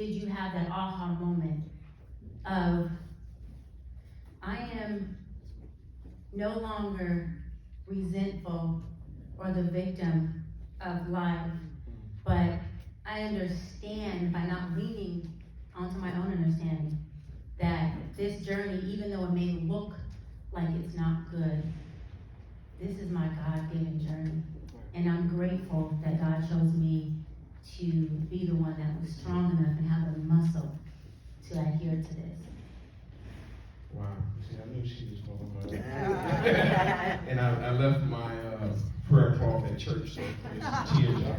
did you have that aha moment of, I am no longer resentful or the victim of life, but I understand by not leaning onto my own understanding that this journey, even though it may look like it's not good, this is my God-given journey. And I'm grateful that God chose me to be the one that was strong enough and have the muscle to adhere to this. Wow. See, I knew she was going to and I left my prayer cloth at church, so it's tears out.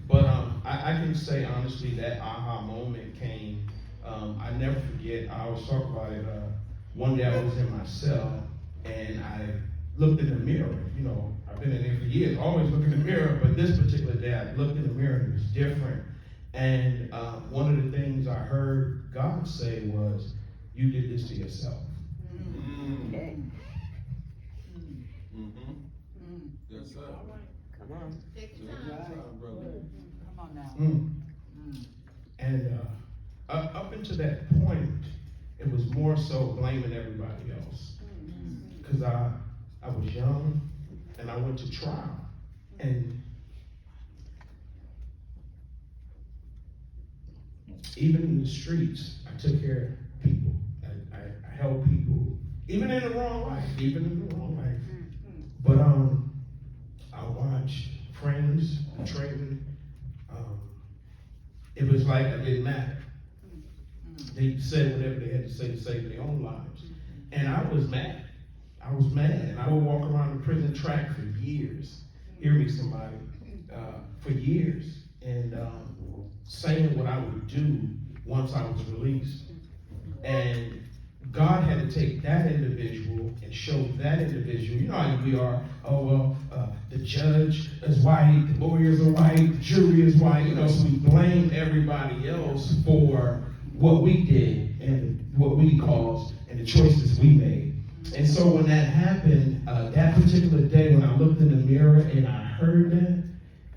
But I can say honestly that aha moment came. I never forget. I always talk about it. One day I was in my cell and I looked in the mirror. You know, I've been in there for years, always look in the mirror. But this particular day, I looked in the mirror and it was different. And one of the things I heard God say was, "You did this to yourself." Okay. Yes, sir. Come on. Take your time, brother. Come on now. And up until that point, it was more so blaming everybody else. Because I was young and I went to trial. And even in the streets, I took care of people. I helped people, even in the wrong life. But I watched friends betray me. It was like I didn't matter. They said whatever they had to say to save their own lives. And I was mad. And I would walk around the prison track for years. Hear me, somebody. For years. And saying what I would do once I was released. And God had to take that individual and show that individual. You know how we are. Oh, well, the judge is white, the lawyers are white, the jury is white. You know, so we blame everybody else for what we did and what we caused and the choices we made. And so when that happened, that particular day when I looked in the mirror and I heard that,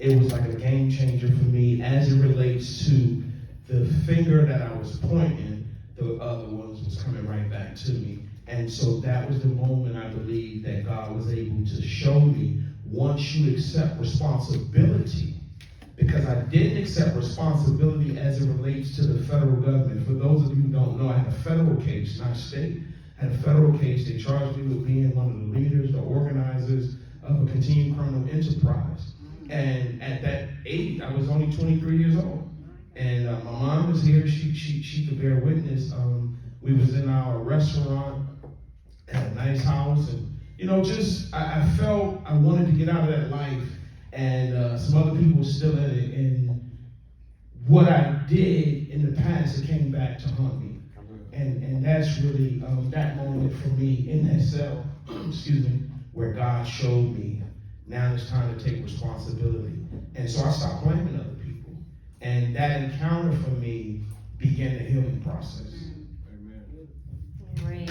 it was like a game changer for me as it relates to the finger that I was pointing, the other ones was coming right back to me. And so that was the moment I believe that God was able to show me, once you accept responsibility, because I didn't accept responsibility as it relates to the federal government. For those of you who don't know, I had a federal case, not state. I had a federal case. They charged me with being one of the leaders, the organizers of a continuing criminal enterprise. And at that age, I was only 23 years old. And my mom was here. She could bear witness. We was in our restaurant at a nice house. And, you know, just I felt I wanted to get out of that life. And some other people were still in it. And what I did in the past, it came back to haunt me. And that's really that moment for me in that cell, excuse me, where God showed me, now it's time to take responsibility. And so I stopped blaming other people. And that encounter for me began the healing process. Amen. Great.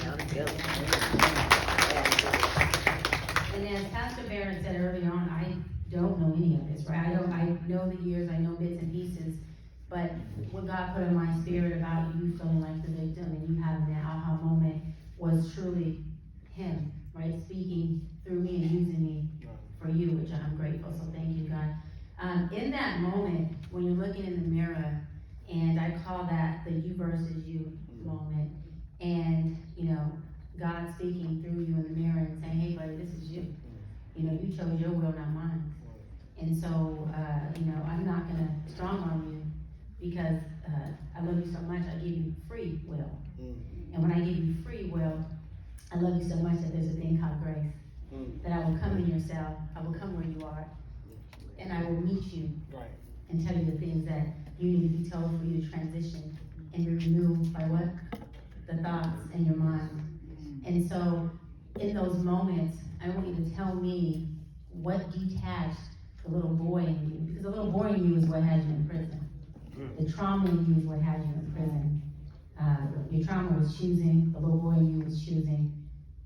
And as Pastor Barrett said earlier on, I don't know any of this, right? I know the years, I know bits and pieces, but what God put in my spirit about you feeling like the victim and you having that aha moment was truly Him, right? Speaking through me and using me for you, which I'm grateful, so thank you, God. In that moment, when you're looking in the mirror, and I call that the you versus you moment, and, you know, God speaking through you in the mirror and saying, hey, buddy, this is you. You know, you chose your will, not mine. And so, you know, I'm not going to strong arm you because I love you so much, I give you free will. And when I give you free will, I love you so much that there's a thing called grace. That I will come in your cell, I will come where you are, and I will meet you and tell you the things that you need to be told for you to transition and be removed by what? The thoughts in your mind. And so, in those moments, I want you to tell me what detached the little boy in you, because the little boy in you is what had you in prison. The trauma in you is what had you in prison. Your trauma was choosing, the little boy in you was choosing.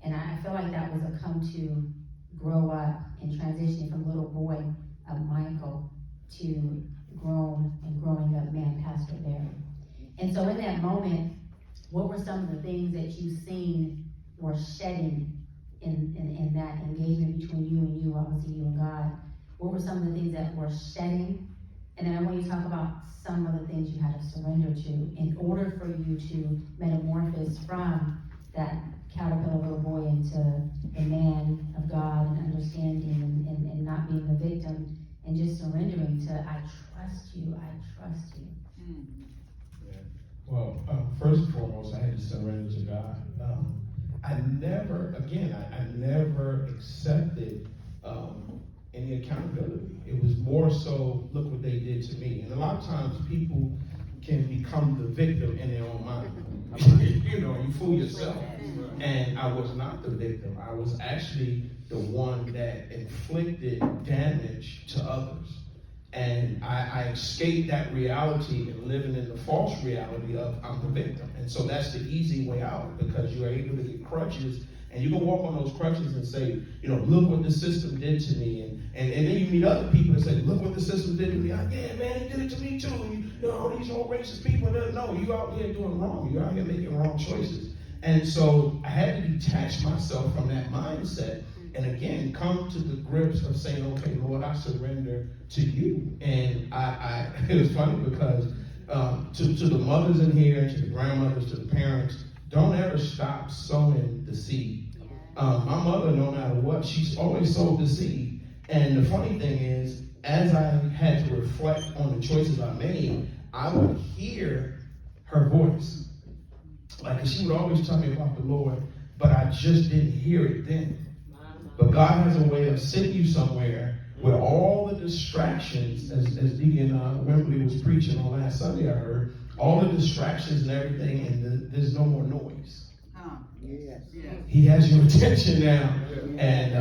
And I feel like that was a come to grow up and transitioning from little boy of Michael to grown and growing up man, Pastor Barrett. so in that moment, what were some of the things that you've seen were shedding in that engagement between you and you, obviously you and God? What were some of the things that were shedding? And then I want you to talk about some of the things you had to surrender to in order for you to metamorphose from that caterpillar little boy into the man of God and understanding and not being the victim and just surrendering to, I trust you, I trust you. Well, first and foremost, I had to surrender to God. I never accepted any accountability. It was more so, look what they did to me. And a lot of times people can become the victim in their own mind. You know, you fool yourself. And I was not the victim. I was actually the one that inflicted damage to others. And I escaped that reality and living in the false reality of I'm the victim. And so that's the easy way out, because you're able to get crutches and you can walk on those crutches and say, you know, look what the system did to me. And then you meet other people and say, look what the system did to me. Yeah, man, he did it to me too. You know, these old racist people, no, you out here doing wrong. You're out here making wrong choices. And so I had to detach myself from that mindset and again, come to the grips of saying, okay, Lord, I surrender to you. And it was funny because to the mothers in here, to the grandmothers, to the parents, don't ever stop sowing the seed. My mother, no matter what, she's always sowed the seed. And the funny thing is, as I had to reflect on the choices I made, I would hear her voice. Like, she would always tell me about the Lord, but I just didn't hear it then. But God has a way of sending you somewhere where all the distractions, as Deacon Wembley was preaching on last Sunday, I heard, all the distractions and everything, and there's no more noise. Yes. He has your attention now. And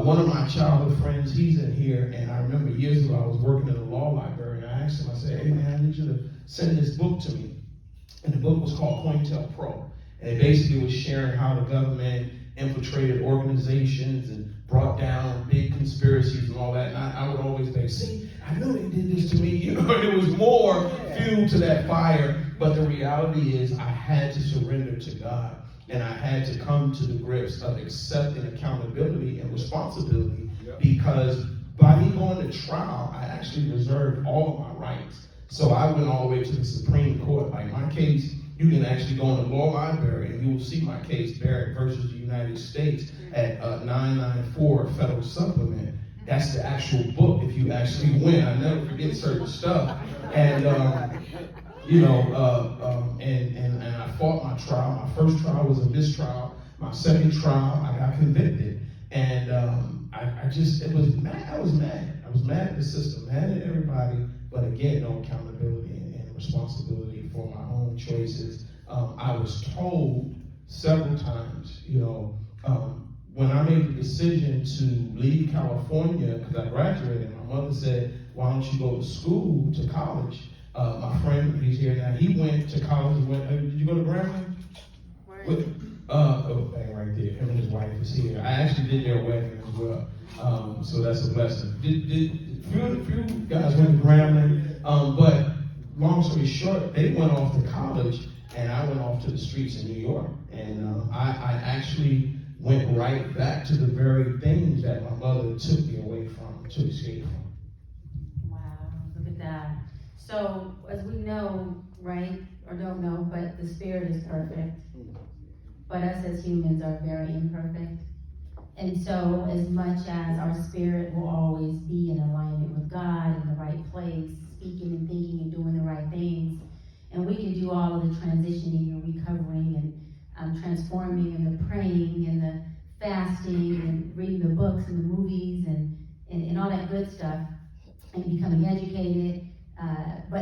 one of my childhood friends, he's in here, and I remember years ago I was working in the law library, and I asked him, I said, hey man, I need you to send this book to me. And the book was called COINTELPRO. And it basically was sharing how the government infiltrated organizations and brought down big conspiracies and all that. And I would always say, see, I know they did this to me. You know, there was more fuel to that fire. But the reality is I had to surrender to God. And I had to come to the grips of accepting accountability and responsibility, because by me going to trial, I actually reserved all of my rights. So I went all the way to the Supreme Court. Like my case, you can actually go in the law library and you will see my case, Barrett versus the United States, at 994 Federal Supplement. That's the actual book if you actually win. I never forget certain stuff. And, and I fought my trial. My first trial was a mistrial. My second trial, I got convicted. And I was mad. I was mad at the system, mad at everybody. But again, no accountability and responsibility for my own choices. I was told several times, when I made the decision to leave California, because I graduated, my mother said, why don't you go to school, to college? My friend, he's here now, he went to college. Did you go to Grambling? Bang right there. Him and his wife is here. I actually did their wedding as well. So that's a blessing. Few guys went to Grambling, but long story short, they went off to college, and I went off to the streets in New York. And I actually went right back to the very things that my mother took me away from, to escape from. Wow, look at that. So, as we know, right, or don't know, but the Spirit is perfect. But us as humans are very imperfect. And so, as much as our spirit will always be in alignment with God, in the right place, speaking and thinking and doing the right things, and we can do all of the transitioning and recovering and transforming and the praying and the fasting and reading the books and the movies and all that good stuff and becoming educated, but